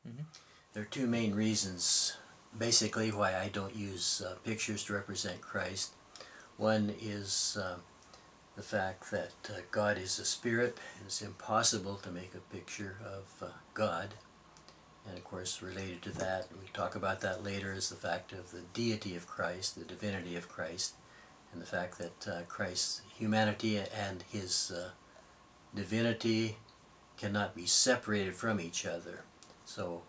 Mm-hmm. There are two main reasons, basically, why I don't use pictures to represent Christ. One is the fact that God is a spirit, and it's impossible to make a picture of God. And of course, related to that, we talk about that later, is the fact of the deity of Christ, the divinity of Christ, and the fact that Christ's humanity and his divinity cannot be separated from each other. So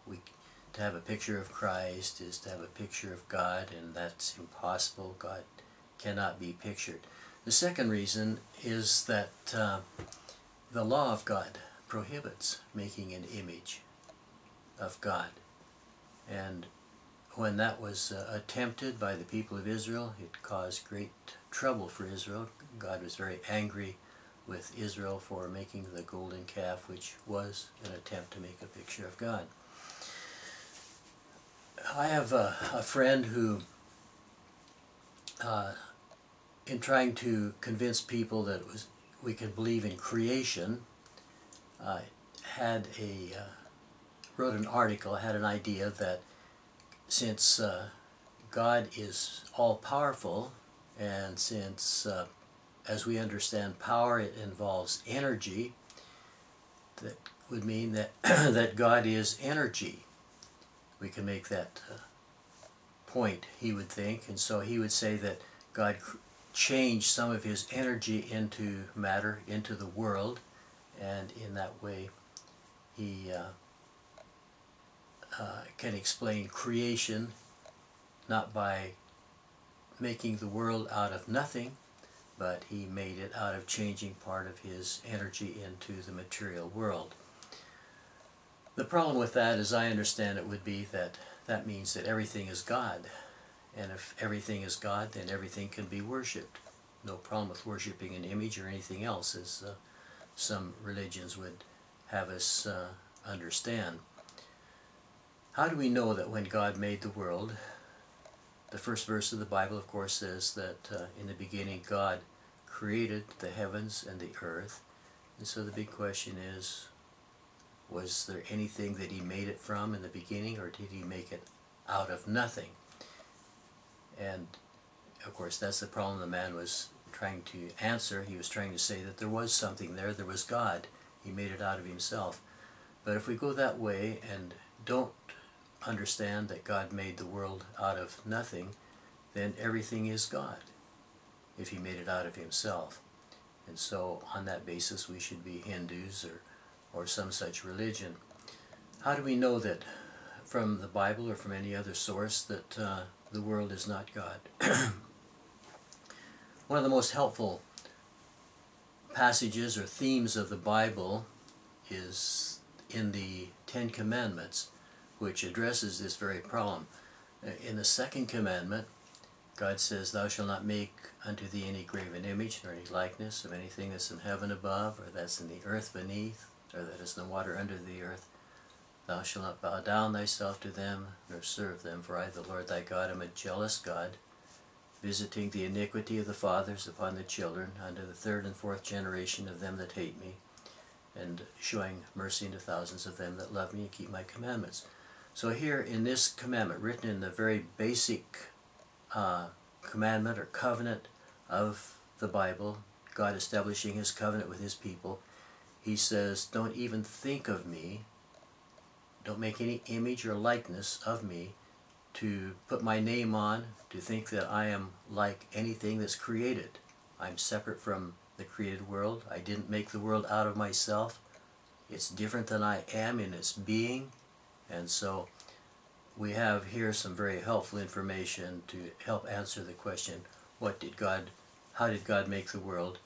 to have a picture of Christ is to have a picture of God, and that's impossible. God cannot be pictured. The second reason is that the law of God prohibits making an image of God. And when that was attempted by the people of Israel, it caused great trouble for Israel. God was very angry with Israel for making the golden calf, which was an attempt to make a picture of God. I have a friend who, in trying to convince people that we could believe in creation, wrote an article, had an idea that since God is all-powerful, and since, as we understand power, it involves energy, that would mean that, that God is energy. We can make that point, he would think, and so he would say that God changed some of his energy into matter, into the world, and in that way he can explain creation not by making the world out of nothing, but he made it out of changing part of his energy into the material world. The problem with that, as I understand it, would be that that means that everything is God. And if everything is God, then everything can be worshipped. No problem with worshiping an image or anything else, as some religions would have us understand. How do we know that when God made the world, the first verse of the Bible, of course, says that in the beginning God created the heavens and the earth. And so the big question is, was there anything that he made it from in the beginning, or did he make it out of nothing? And of course that's the problem the man was trying to answer. He was trying to say that there was something there, there was God. He made it out of himself. But if we go that way and don't understand that God made the world out of nothing, then everything is God, if he made it out of himself. And so on that basis we should be Hindus or some such religion. How do we know that from the Bible or from any other source that the world is not God? One of the most helpful passages or themes of the Bible is in the Ten Commandments, which addresses this very problem. In the second commandment, God says, "Thou shalt not make unto thee any graven image, nor any likeness of anything that's in heaven above, or that's in the earth beneath, or that is in the water under the earth. Thou shalt not bow down thyself to them, nor serve them, for I, the Lord thy God, am a jealous God, visiting the iniquity of the fathers upon the children, unto the third and fourth generation of them that hate me, and showing mercy unto thousands of them that love me and keep my commandments." So here in this commandment, written in the very basic commandment or covenant of the Bible, God establishing his covenant with his people, he says, don't even think of me, don't make any image or likeness of me to put my name on, to think that I am like anything that's created. I'm separate from the created world. I didn't make the world out of myself. It's different than I am in its being. And so we have here some very helpful information to help answer the question, how did God make the world?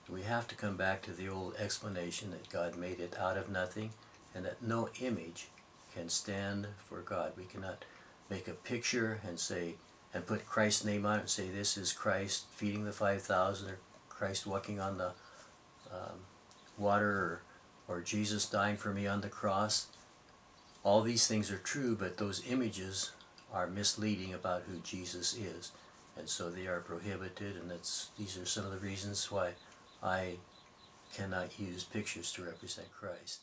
We have to come back to the old explanation that God made it out of nothing, and that no image can stand for God. We cannot make a picture and say, and put Christ's name on it and say, this is Christ feeding the 5,000, or Christ walking on the water, or Jesus dying for me on the cross. All these things are true, but those images are misleading about who Jesus is, and so they are prohibited, and these are some of the reasons why I cannot use pictures to represent Christ.